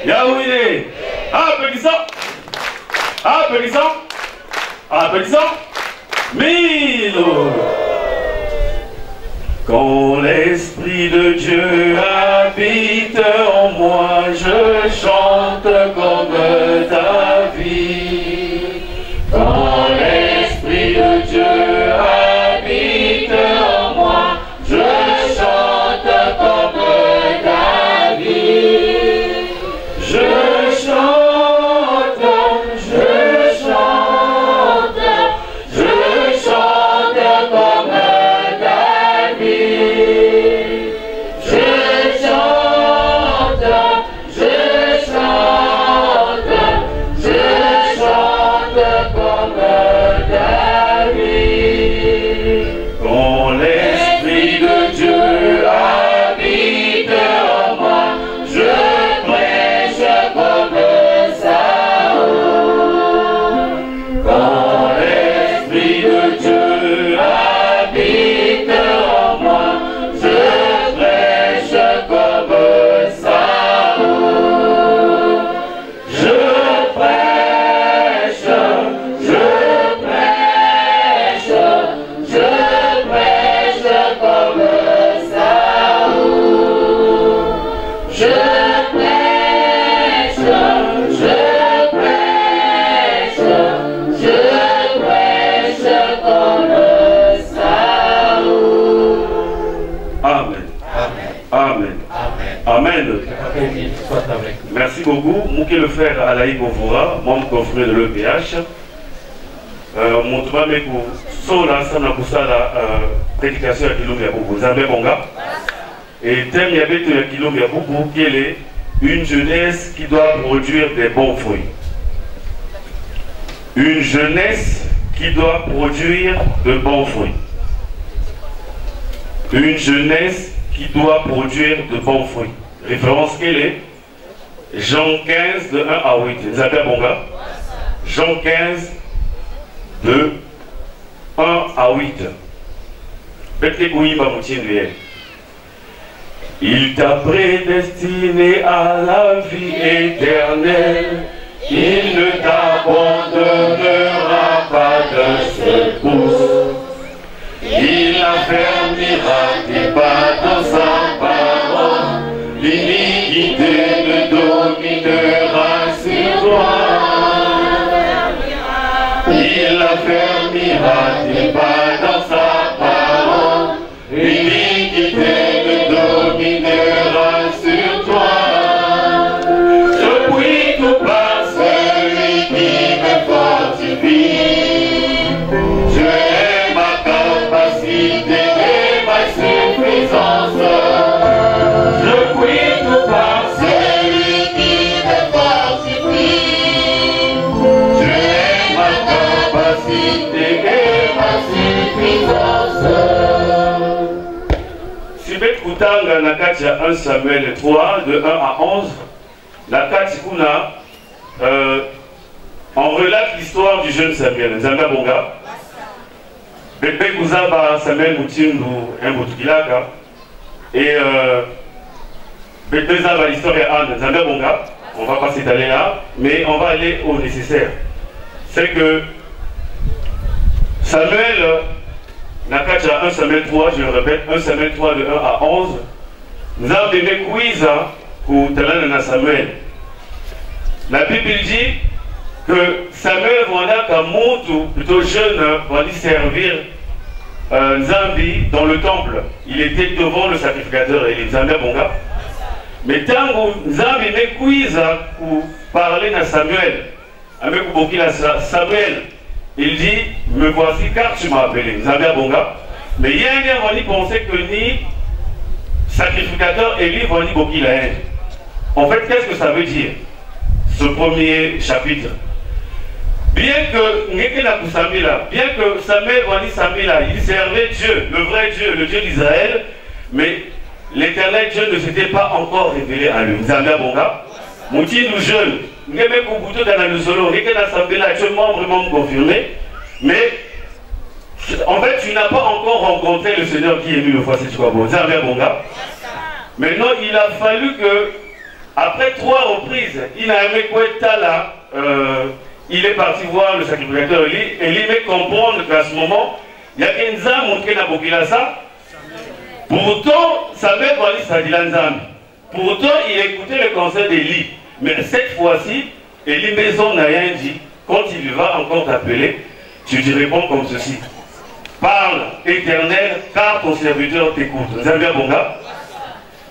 Yahweh. Applaudissons. Applaudissons. Applaudissons. Milo. Quand l'Esprit de Dieu habite en moi, je chante comme David. Quand l'Esprit de Dieu habite en moi, je chante comme David. Je chante comme David. Je chante comme David. Quand l'Esprit de Dieu habite en moi, je prêche comme Saül. Quand l'Esprit de Dieu habite en moi, je prêche comme Saül. Je prêche comme Saül. Je prêche comme Saül. Amen. Amen. Amen. Merci beaucoup. Mouké le frère Alaï Bovoura, membre confrère de l'EPH. Mon touma meko sola sana kusala prédication ya Kilombe ya Boubou. Zambé Bonga. Et thème yabete ya Kilombe ya Boubou, quelle est une jeunesse qui doit produire des bons fruits. Une jeunesse qui doit produire de bons fruits. Une jeunesse qui doit produire de bons fruits. Référence quelle est? Jean 15 de 1 à 8. Zambé Bonga. Jean 15 de 1 à 8. Il t'a prédestiné à la vie éternelle. Il ne t'abandonnera pas de ses pouces. Il affermira tes pas dans sa parole. L'iniquité ne dominera sur toi. Il affermira tes pas dans sa parole. L'iniquité ne dominera sur toi. Je prie tout par celui qui me fortifie. Je ai ma capacité et ma suffisance. Je prie tout par celui qui me fortifie. Je ai ma capacité et ma suffisance. Sibet Koutanga na kati ya 1 Samuel 3 de 1 à 11. La kati kuna on relate l'histoire du jeune Samuel. Nzanga Bonga. Bébé Kouzaba Samuel Moutindu Mboutukilaka. Et Bébé Zaba l'histoire est Anne. Nzanga Bonga. On va pas s'étaler là, mais on va aller au nécessaire. C'est que Samuel, Nakacha 1 Samuel 3, je le répète, 1 Samuel 3 de 1 à 11, nous avons des quiz pour Talana Samuel. La Bible dit que Samuel voilà qu'un monde plutôt jeune va lui servir Nzambi dans le temple. Il était devant le sacrificateur et les Nzambi Bonga. Mais tant que Nzambi met quiz pour parler à Samuel, avec Samuel, il dit, me voici car tu m'as appelé. Nzambi Bonga. Mais il y a un gars qui pensait que ni sacrificateur et lui vont dire qu'il a un. En fait, qu'est-ce que ça veut dire? Ce premier chapitre. Bien que Samuel Wani Samila, il servait Dieu, le vrai Dieu, le Dieu d'Israël, mais l'éternel Dieu ne s'était pas encore révélé à lui. Nzambi Bonga. Mouti nous jeune, nous sommes dans le solo, nous sommes l'assemblée là, tu es membre confirmé, mais en fait tu n'as pas encore rencontré le Seigneur qui est venu le fois si tu crois bon. Nzambi Bonga. Maintenant il a fallu que Après 3 reprises, il a aimé Tala, il est parti voir le sacrificateur Eli, et il m'a comprendre qu'à ce moment, il y a une zame qui n'a pas ça. Pourtant, Samuel va dire ça dit l'anzam. Pourtant, il a écouté le conseil d'Eli. Mais cette fois-ci, Eli maison n'a rien dit. Quand il va encore t'appeler, tu lui réponds comme ceci. Parle, Éternel, car ton serviteur t'écoute. Nzambia Bonga.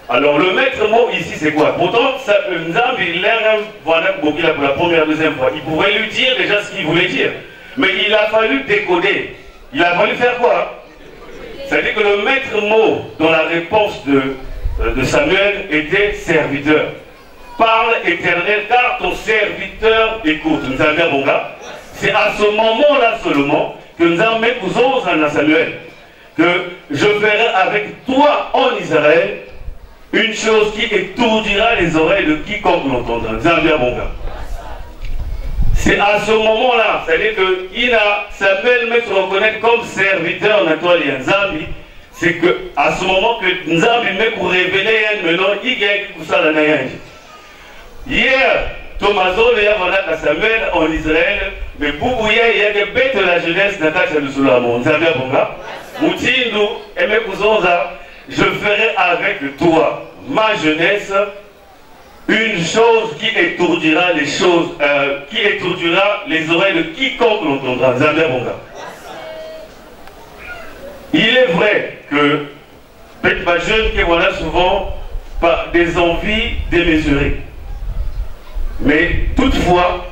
Alors le maître mot ici c'est quoi? Pourtant, Nzambi l'a pour la première, deuxième fois. Il pouvait lui dire déjà ce qu'il voulait dire. Mais il a fallu décoder. Il a fallu faire quoi? C'est-à-dire que le maître mot dans la réponse de Samuel était serviteur. Parle Éternel, car ton serviteur écoute. Nzambia Bonga. C'est à ce moment-là seulement que nous avons mis à Samuel que je ferai avec toi en Israël une chose qui étourdira les oreilles de quiconque l'entendra. C'est à ce moment-là, c'est-à-dire que Samuel me se reconnaître comme serviteur Nathalie Nzambi, c'est à ce moment que Nzambi me pour révéler maintenant, il y a tout ça dans hier, Thomaso, il y a Samuel en Israël, mais Boubouya, il y a des bêtes de la jeunesse d'Atacha de Soulamon. Nzambi Bonga, Moutindu, et Mekouzoza. Je ferai avec toi, ma jeunesse, une chose qui étourdira les choses, qui étourdira les oreilles de quiconque l'entendra. Nzambia Bonga. Il est vrai que ma jeune qui voilà souvent par des envies démesurées. Mais toutefois,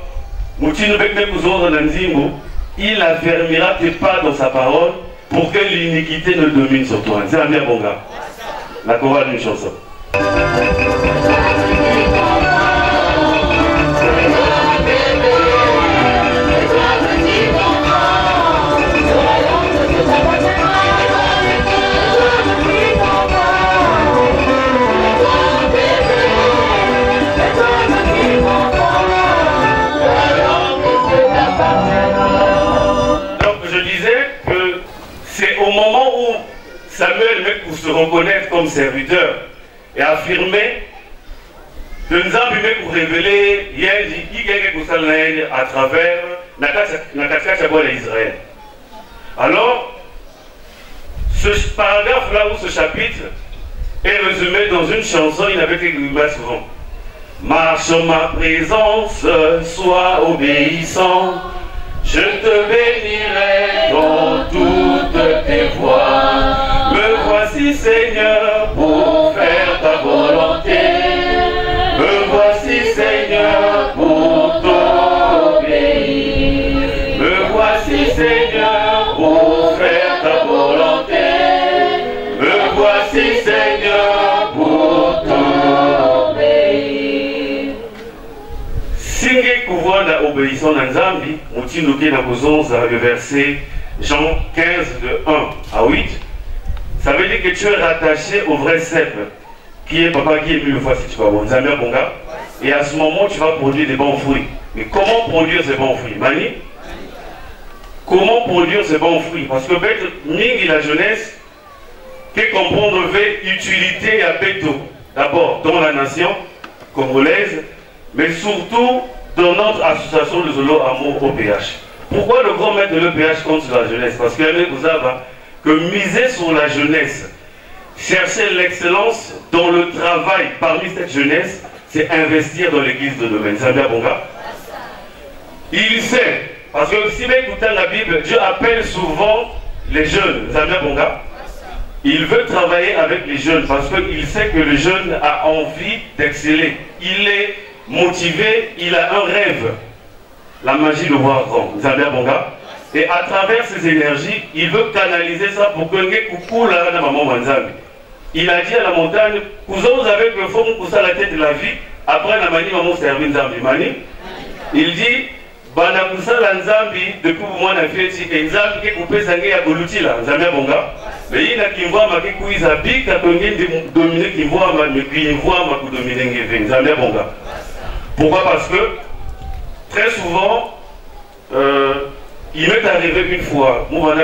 il n'affermira tes pas dans sa parole pour que l'iniquité ne domine sur toi. C'est un bien bon gars. La chorale d'une chanson. Au moment où Samuel met pour se reconnaître comme serviteur et affirmer que nous avons pour révéler à travers Israël. Alors, ce paragraphe-là ou ce chapitre est résumé dans une chanson, il avait été souvent. Marche en ma présence, sois obéissant. Je te bénirai dans toutes tes voies. Me voici Seigneur pour faire ta volonté. Me voici Seigneur pour t'obéir. Me voici Seigneur pour faire ta volonté. Me voici Seigneur pour t'obéir. Singe kuvona obéissant à Nzambi. Le verset Jean 15 de 1 à 8, ça veut dire que tu es rattaché au vrai cèpe qui est papa qui est mis le fois si tu vas bon Bonga, et à ce moment tu vas produire des bons fruits. Mais comment produire ces bons fruits, Mani? Comment produire ces bons fruits? Parce que Ming la jeunesse qui comprendre utilité à Beto, d'abord dans la nation congolaise, mais surtout dans notre association de Zolo Amour OPH. Pourquoi le grand maître de l'EPH compte sur la jeunesse? Parce que vous avez que miser sur la jeunesse, chercher l'excellence dans le travail parmi cette jeunesse, c'est investir dans l'église de domaine. Zambia Bonga. Il sait, parce que si vous écoutez la Bible, Dieu appelle souvent les jeunes. Zambia Bonga. Il veut travailler avec les jeunes parce qu'il sait que le jeune a envie d'exceller. Il est motivé, il a un rêve. La magie de voir grand. Zambia Bonga. Et à travers ses énergies, il veut canaliser ça pour que coucou la maman Wanzambi. Il a dit à la montagne, vous avez que faut que la tête de la vie, après la manie maman servir Nzambi. Mani. Il dit, bana kusala Nzambi depuis moi na fieti et Nzambi qui coupé sangue ya goluti là. Zambia Bonga. Mais il a qui voit ma qui kuiza bi ka tongi dominer qui voit ma mais qui voit ma ku dominer ngeve. Zambia Bonga. Pourquoi? Parce que très souvent, il m'est arrivé une fois, moi,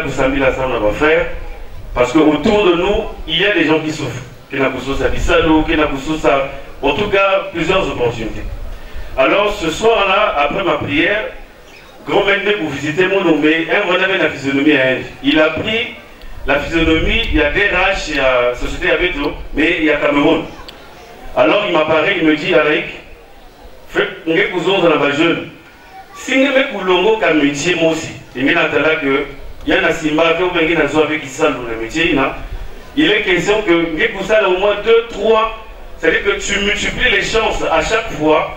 frère, parce qu'autour de nous, il y a des gens qui souffrent. Qui n'a pas ça, en tout cas plusieurs opportunités. Alors ce soir-là, après ma prière, grand maître pour visiter mon nom, mais on avait la physionomie à elle. Il a pris la physionomie, il y a DRH, il y a Société Aveto, mais il y a Cameroun. Alors il m'apparaît, il me dit, Alaïk, faites que vous avez dans la jeune. Si vous avez un métier, moi aussi, il y a un simba, il est question que vous avez au moins 2, 3, c'est-à-dire que tu multiplies les chances à chaque fois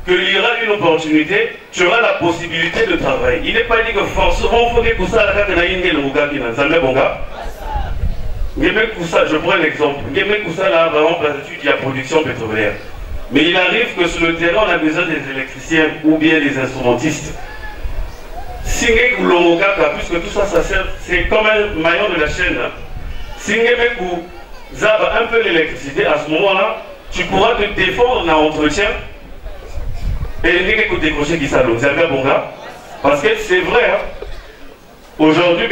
qu'il y aura une opportunité, tu auras la possibilité de travailler. Il n'est pas dit que forcément, il faut que ça je prends l'exemple. Vraiment, il y a production pétrolière. Mais il arrive que sur le terrain, on a besoin des électriciens ou bien des instrumentistes. Puisque tout ça, c'est comme un maillon de la chaîne. Si vous avez un peu l'électricité, à ce moment-là, tu pourras te défendre dans l'entretien et ne décrocher qui ça. Vous avez un bon gars. Parce que c'est vrai, hein? Aujourd'hui,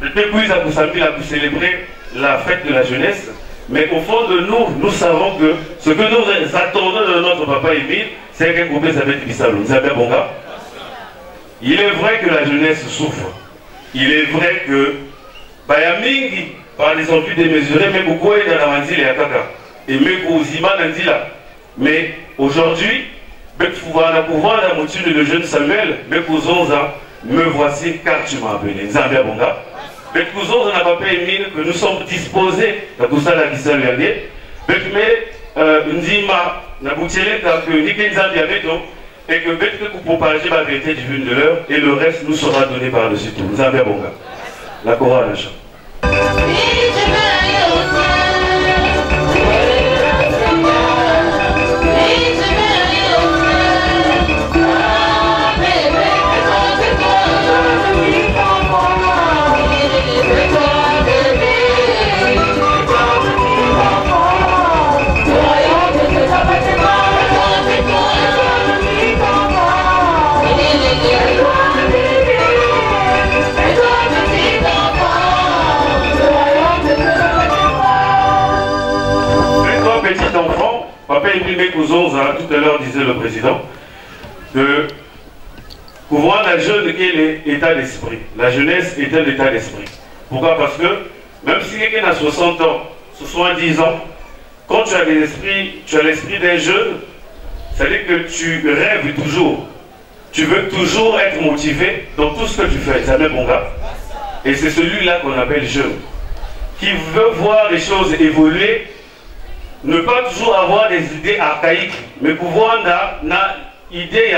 vous célébrer la fête de la jeunesse. Mais au fond de nous, nous savons que ce que nous attendons de notre papa Émile, c'est qu'un coupé s'appelle Bissalo. Vous avez un bon gars. Il est vrai que la jeunesse souffre. Il est vrai que Bayamingi, par les envies démesurées, mais beaucoup est dans la mandile et à Kaka. Et même aux images mais aujourd'hui, le jeune Samuel, me voici car tu m'as appelé. Vous avez un bon gars. Mais on n'a pas payé que nous sommes disposés à tout ça, la qui s'est regardée. Mais Ndima, n'a pas et que vous propagez la vérité divine de l'heure et le reste nous sera donné par-dessus tout. Vous avez un bon gars. La chorale, le chant. Papa Émile Kouzonza, tout à l'heure disait le président, que pour voir la jeune quel est l'état d'esprit. La jeunesse est un état d'esprit. Pourquoi? Parce que même si quelqu'un a 60 ans, 70 ans, quand tu as l'esprit d'un jeune, ça veut dire que tu rêves toujours. Tu veux toujours être motivé dans tout ce que tu fais. Ça met mon gars. Et c'est celui-là qu'on appelle jeune. Qui veut voir les choses évoluer. Ne pas toujours avoir des idées archaïques, mais pouvoir avoir une idée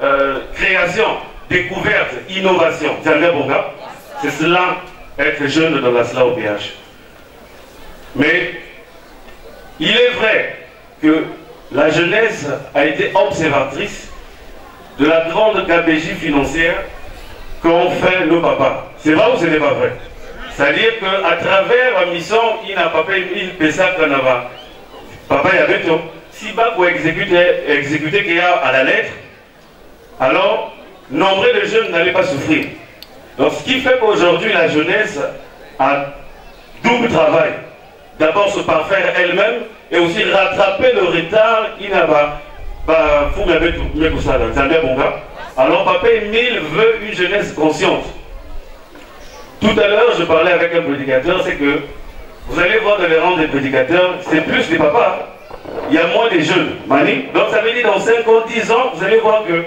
de création, découverte, innovation. C'est cela, être jeune dans la SLA au PH. Mais il est vrai que la jeunesse a été observatrice de la grande KBJ financière qu'ont fait nos papas. C'est vrai ou ce n'est pas vrai? C'est-à-dire qu'à travers la mission, il n'a pas fait une PSA qu'on a. Papa y avait tout. Si bas pour exécuter qu'il y a à la lettre, alors nombre de jeunes n'allaient pas souffrir. Donc ce qui fait qu'aujourd'hui la jeunesse a double travail. D'abord se parfaire elle-même et aussi rattraper le retard qu'il n'a pas. Alors Papa Émile veut une jeunesse consciente. Tout à l'heure je parlais avec un prédicateur, c'est que vous allez voir dans les rangs des prédicateurs, c'est plus des papas. Il y a moins des jeunes. Mani. Donc ça veut dire dans 5 ans, 10 ans, vous allez voir que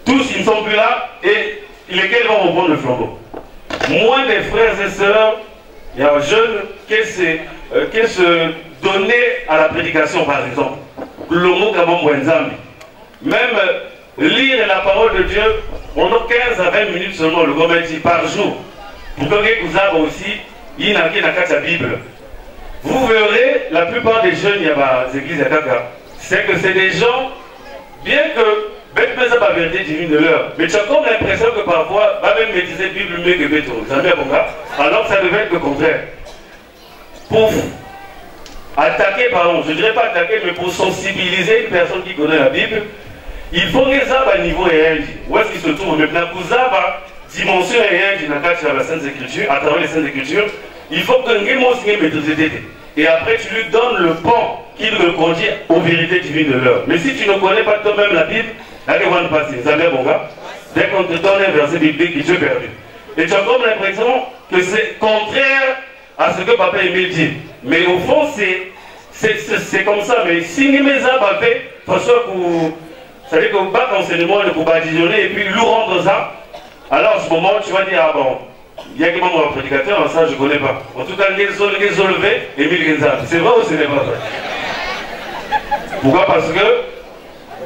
tous ils ne sont plus là et lesquels vont reprendre le flambeau. Moins des frères et sœurs, il y a un jeune qui se donnait à la prédication par exemple. Le mot même lire la parole de Dieu pendant 15 à 20 minutes seulement, le grand dit par jour. Pour que vous avez aussi il y a la Bible. Vous verrez, la plupart des jeunes, il y a des églises à Kaka, c'est que c'est des gens, bien que bête mais ça pas vérité divine de l'heure, mais tu as comme l'impression que parfois, va même maîtriser la Bible mieux que Béton. Vous savez, alors que ça devait être le contraire. Pour attaquer, pardon, je ne dirais pas attaquer, mais pour sensibiliser une personne qui connaît la Bible, il faut que ça à niveau et où est-ce qu'il se trouve maintenant pour ça, dimension et la Sainte Écriture, à travers les Saintes Écritures, il faut que nous maîtriser. Et après, tu lui donnes le pont qui nous conduit aux vérités divines de l'heure. Mais si tu ne connais pas toi-même la Bible, là, tu vas te passer. Ça va, mon gars? Dès qu'on te donne un verset biblique, tu es perdu. Et tu as comme l'impression que c'est contraire à ce que Papa Émile dit. Mais au fond, c'est comme ça. Mais si nous mes âmes fait, parce que ça veut dire que bac enseignement, il faut badigeonner et puis lui rendre ça. Alors, en ce moment, tu vas dire, ah bon, il y a quelqu'un mon prédicateur, ça je ne connais pas. En tout cas, les Olvé, Émile Genza. C'est vrai ou ce n'est pas vrai? Pourquoi? Parce que,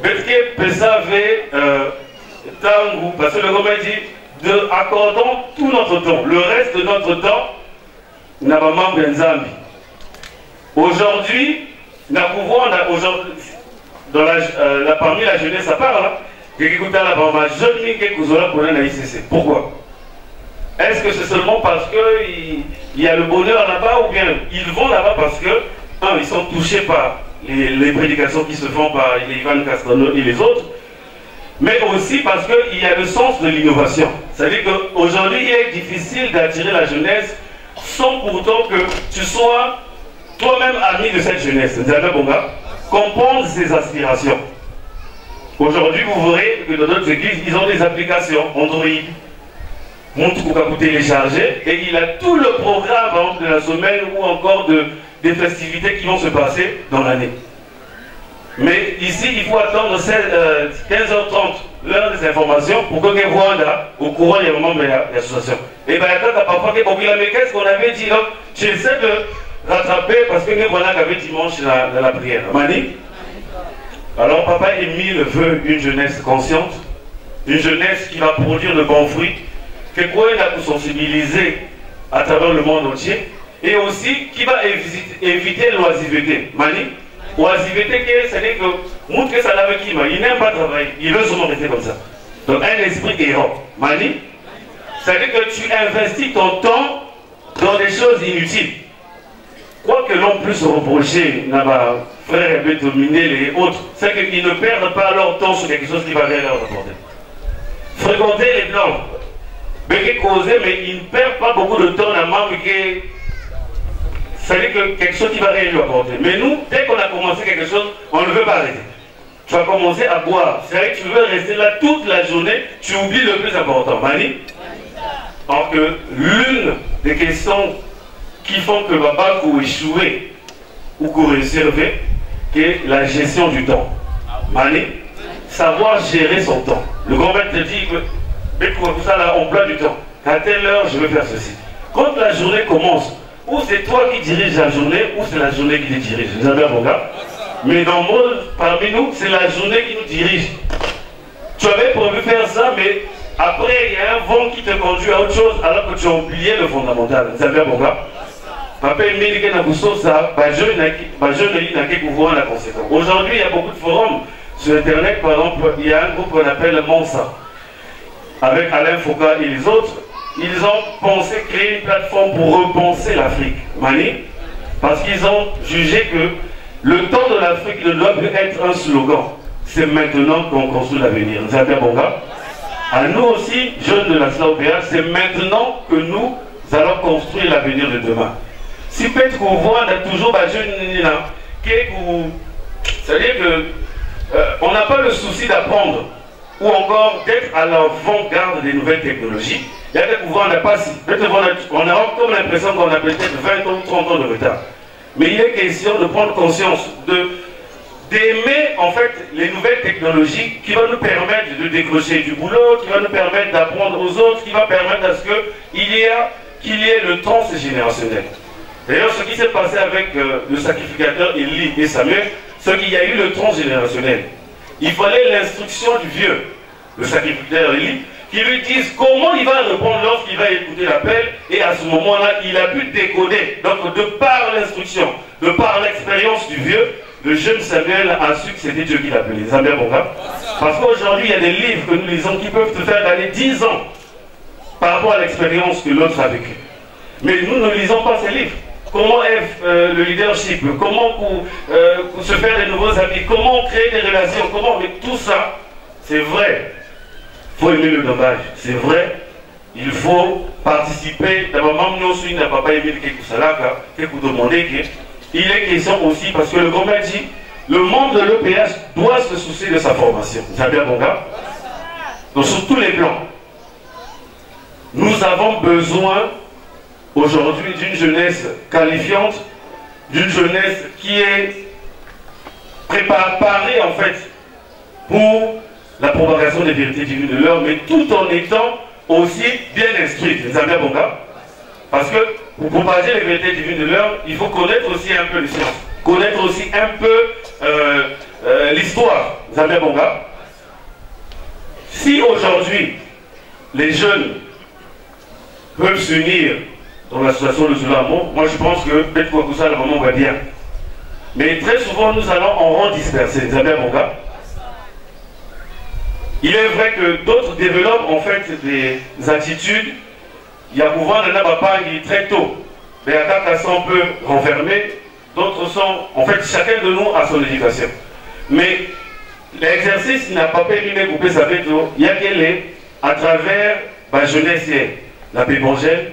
Betke Pesave Tangu, parce que le Romain dit, accordons tout notre temps, le reste de notre temps, n'a pas membre Nzambi. Aujourd'hui, parmi la jeunesse, ça parle, pourquoi? Est-ce que c'est seulement parce qu'il y a le bonheur là-bas ou bien ils vont là-bas parce que, ils sont touchés par les prédications qui se font par les Ivan Castrano et les autres, mais aussi parce qu'il y a le sens de l'innovation. C'est-à-dire qu'aujourd'hui, il est difficile d'attirer la jeunesse sans pourtant que tu sois toi-même ami de cette jeunesse. Comprendre ses aspirations. Aujourd'hui, vous verrez que dans d'autres églises, ils ont des applications Android. Montre qu'on peut télécharger et il a tout le programme par exemple, de la semaine ou encore des festivités qui vont se passer dans l'année. Mais ici, il faut attendre 15h30 l'heure des informations pour que vous voyez au courant des moments de l'association. Et bien, parfois, qu'est-ce qu'on avait dit? Donc, j'essaie de rattraper parce que nous voilà qu'avait dimanche dans la prière. Mani? Alors, Papa Émile veut une jeunesse consciente, une jeunesse qui va produire de bons fruits, que quoi il a sensibiliser à travers le monde entier, et aussi qui va éviter l'oisiveté. Mani? Oisiveté, c'est-à-dire que montre que ça l'a qui il n'aime pas travailler, il veut seulement rester comme ça. Donc un esprit errant. Mani, c'est-à-dire que tu investis ton temps dans des choses inutiles. Quoi que l'on puisse reprocher, Naba, frère Bétominel et autres, c'est qu'ils ne perdent pas leur temps sur quelque chose qui va rien leur apporter. Fréquenter les blancs, mais ils ne perdent pas beaucoup de temps dans le manque. C'est-à-dire que quelque chose qui va rien lui apporter. Mais nous, dès qu'on a commencé quelque chose, on ne veut pas arrêter. Tu vas commencer à boire. C'est vrai que tu veux rester là toute la journée, tu oublies le plus important. Mani? Alors que l'une des questions qui font que Baba peut échouer ou qu'on réserve, c'est la gestion du temps. Mani? Savoir gérer son temps. Le grand-maître te dit que tout ça là, on plat du temps. À telle heure, je vais faire ceci. Quand la journée commence, ou c'est toi qui diriges la journée, ou c'est la journée qui te dirige. Vous avez un bon gars? Mais dans le monde, parmi nous, c'est la journée qui nous dirige. Tu avais prévu faire ça, mais après, il y a un vent qui te conduit à autre chose, alors que tu as oublié le fondamental. Vous avez un bon gars? Papa Émile ça, la conséquence. Aujourd'hui, il y a beaucoup de forums sur Internet. Par exemple, il y a un groupe qu'on appelle Monsa, avec Alain Foucault et les autres. Ils ont pensé créer une plateforme pour repenser l'Afrique. Mani, parce qu'ils ont jugé que le temps de l'Afrique ne doit plus être un slogan. C'est maintenant qu'on construit l'avenir. Vous avez un bon gars? À nous aussi, jeunes de la SLAOPA, c'est maintenant que nous allons construire l'avenir de demain. Si peut-être qu'on voit, on a toujours des jeunes là, c'est-à-dire qu'on n'a pas le souci d'apprendre ou encore d'être à l'avant-garde des nouvelles technologies. Il y a des pouvoirs, on n'a pas si. On a comme l'impression qu'on a peut-être 20 ans, 30 ans de retard. Mais il est question de prendre conscience, d'aimer en fait les nouvelles technologies qui vont nous permettre de décrocher du boulot, qui vont nous permettre d'apprendre aux autres, qui va permettre à ce qu'il y ait le transgénérationnel. D'ailleurs, ce qui s'est passé avec le sacrificateur Élie et Samuel, c'est qu'il y a eu le transgénérationnel. Il fallait l'instruction du vieux, le sacrificateur Élie, qui lui dise comment il va répondre lorsqu'il va écouter l'appel, et à ce moment-là, il a pu décoder. Donc, de par l'instruction, de par l'expérience du vieux, le jeune Samuel a su que c'était Dieu qui l'appelait. Ça bien, bon gars? Parce qu'aujourd'hui, il y a des livres que nous lisons qui peuvent te faire gagner 10 ans par rapport à l'expérience que l'autre a vécue. Mais nous ne lisons pas ces livres. Comment est le leadership? Comment pour se faire des nouveaux amis? Comment créer des relations? Comment? Mais tout ça, c'est vrai. Il faut aimer le dommage. C'est vrai. Il faut participer. D'abord, même nous, si nous n'avons pas aimé quelque chose, que vous demandez que il est question aussi, parce que le grand-mère dit, le membre de l'EPH doit se soucier de sa formation. Vous avez bien bon gars? Donc sur tous les plans, nous avons besoin aujourd'hui d'une jeunesse qualifiante, d'une jeunesse qui est préparée en fait pour la propagation des vérités divines de l'heure, mais tout en étant aussi bien instruite. Vous avez bien bon gars? Parce que pour propager les vérités divines de l'heure, il faut connaître aussi un peu les sciences, connaître aussi un peu l'histoire. Vous avez bien bon gars? Si aujourd'hui les jeunes peuvent s'unir dans l'association de Zoulamo, moi je pense que peut-être quoi que ça, le moment va bien. Mais très souvent nous allons en rang dispersé. Vous avez bien bon gars? Il est vrai que d'autres développent en fait des attitudes. Il y a pouvoir de la très tôt. Mais à cas sont un peu renfermés. D'autres sont, en fait, chacun de nous a son éducation. Mais l'exercice n'a pas permis de couper sa bête. Il y a qu'elle est à travers la jeunesse, la Pébangelle,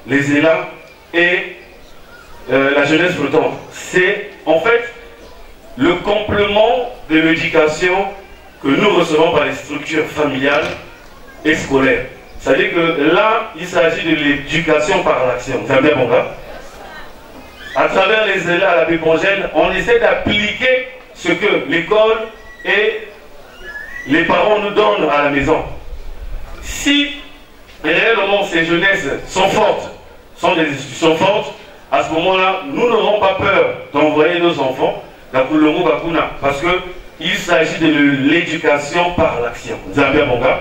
les élans et la jeunesse flottante. C'est en fait le complément de l'éducation que nous recevons par les structures familiales et scolaires. C'est-à-dire que là, il s'agit de l'éducation par l'action. Vous avez bien bon gars? À travers les élèves à la Pépangelle, on essaie d'appliquer ce que l'école et les parents nous donnent à la maison. Si réellement ces jeunesses sont fortes, sont des institutions fortes, à ce moment-là, nous n'aurons pas peur d'envoyer nos enfants dans Koulomo Bakuna, parce qu'il s'agit de l'éducation par l'action. Vous avez bien bon gars?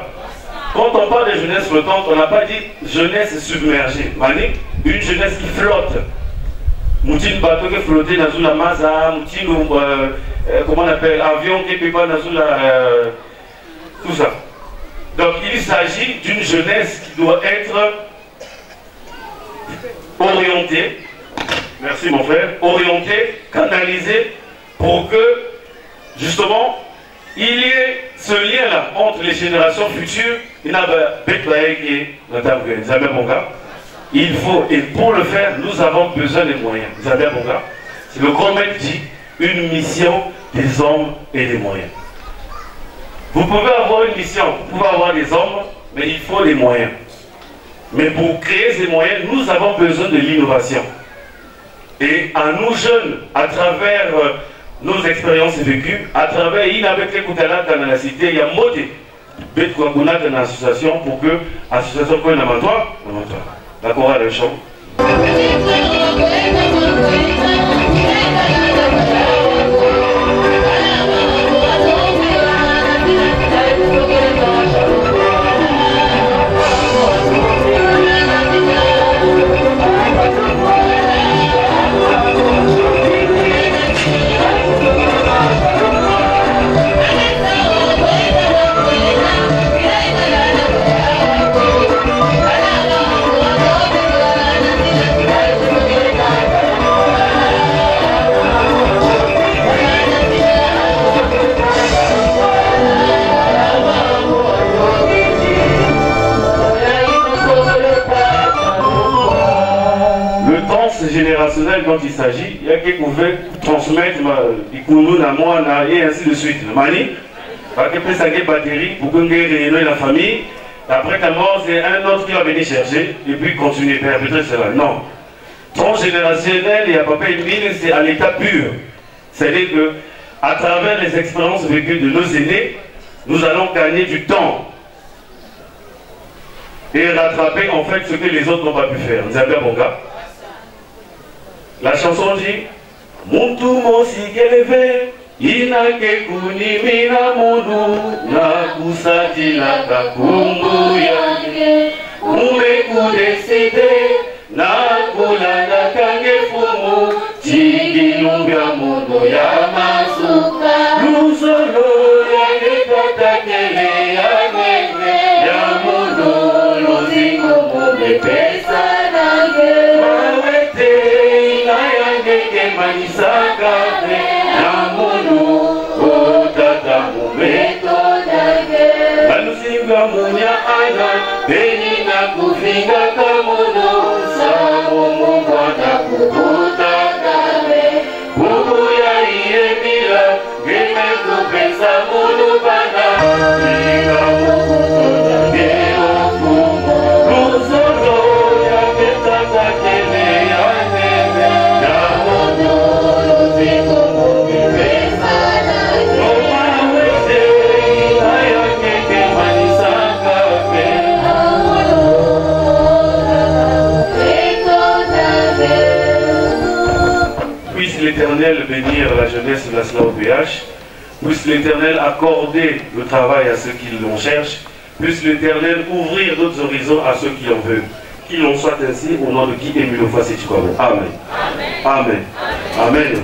Quand on parle de jeunesse flottante, on n'a pas dit jeunesse submergée. Mani, une jeunesse qui flotte. Moutine bateau qui flotte dans la maza, moutine, comment on appelle, avion qui peut pas dans la. Tout ça. Donc il s'agit d'une jeunesse qui doit être orientée, merci mon frère, orientée, canalisée, pour que justement il y ait ce lien-là entre les générations futures. Il faut, et pour le faire, nous avons besoin des moyens. Vous avez bon gars? C'est le grand maître dit, une mission des hommes et des moyens. Vous pouvez avoir une mission, vous pouvez avoir des hommes, mais il faut des moyens. Mais pour créer ces moyens, nous avons besoin de l'innovation. Et à nous jeunes, à travers nos expériences vécues, à travers dans la cité, il y a modé dans l'association pour que l'association soit un amatoire. D'accord, à l'échange. Générationnel dont il s'agit, il y a qui pouvait transmettre et ainsi de suite. Mani, ça batterie pour que réunir la famille. Après ta mort, c'est un autre qui va venir chercher et puis continuer à perpétrer cela. Non. Transgénérationnel, il n'y a pas une mine, c'est à l'état pur. C'est-à-dire que à travers les expériences vécues de nos aînés, nous allons gagner du temps et rattraper en fait ce que les autres n'ont pas pu faire. Vous avez un bon gars? La chanson dit Muntu mosi keleve inake kunimina mundu na kusatila kakumbu yake umekudeside na kulanda kange fumu chikilumbya mundu ya masuka lusolo yake tatakele ya ngenge ya mundu luzingo mumepesa nage Manisakabe Namunu Otata Mumeto Dage Balusinga Munya Ana Beni na kufinga Kamuno Samu Mwana Kukuta Kabe Puisse l'Éternel accorder le travail à ceux qui l'en cherchent. Puisse l'Éternel ouvrir d'autres horizons à ceux qui en veulent. Qu'il en soit ainsi au nom de qui Émile Ofassi Chikwabo. Amen. Amen. Amen. Amen.